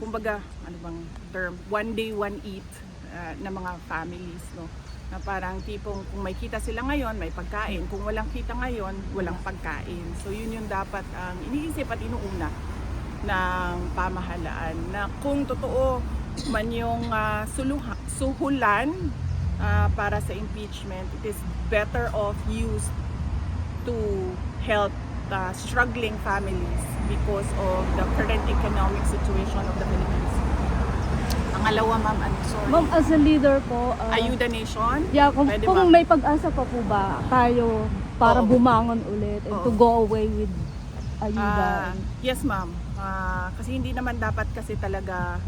kumbaga, ano bang term, one day, one eat na mga families, no? Na parang tipong kung may kita sila ngayon, may pagkain. Kung walang kita ngayon, walang pagkain. So yun yung dapat ang iniisip at inuuna ng pamahalaan. Na kung totoo man yung suhulan para sa impeachment, it is better off used to help struggling families because of the current economic situation of the Philippines. Pangalawa, ma'am, sorry. Ma'am, as a leader po, Ayuda Nation? yeah, kung Pwede, kung ma'am. may pag-asa pa po ba tayo para Oo. bumangon ulit and to Oo. go away with ayuda? Yes, ma'am. Kasi hindi naman dapat kasi talaga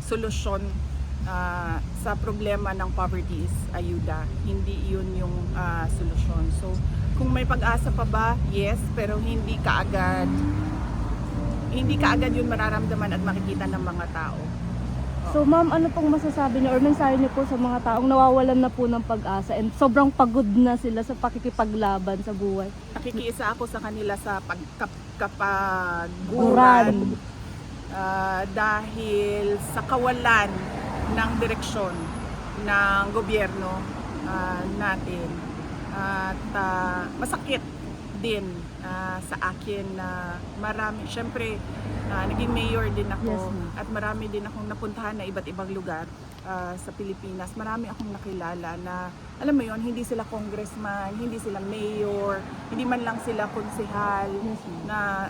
solusyon sa problema ng poverty is ayuda. Hindi yun yung solusyon. So, kung may pag-asa pa ba? Yes, pero hindi kaagad yun mararamdaman at makikita ng mga tao. So ma'am, ano pong masasabi niyo or mensahe niyo po sa mga taong nawawalan na po ng pag-asa and sobrang pagod na sila sa pakikipaglaban sa buhay? Nakikiisa ako sa kanila sa Guran. pagkapaguran dahil sa kawalan ng direksyon ng gobyerno natin. At masakit din sa akin na marami, syempre naging mayor din ako. Yes, ma'am. At marami din akong napuntahan na iba't ibang lugar sa Pilipinas. Marami akong nakilala na, alam mo yon, hindi sila congressman, hindi sila mayor, hindi man lang sila konsehal, Yes, ma'am. na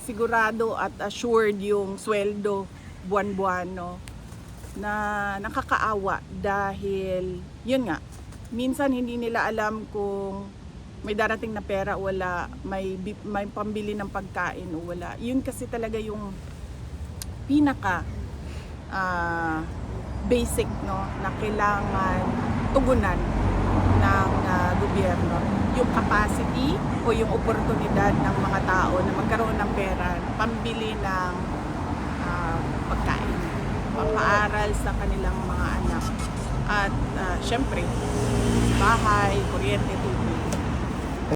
sigurado at assured yung sweldo buwan-buwan, no? Na nakakaawa dahil yun nga, minsan hindi nila alam kung may darating na pera o wala, may pambili ng pagkain o wala. Yun kasi talaga yung pinaka basic, no, na kailangan tugunan ng gobyerno. Yung capacity o yung oportunidad ng mga tao na magkaroon ng pera, pambili ng pagkain, pang-aaral sa kanilang mga anak. At syempre, bahay, kuryente,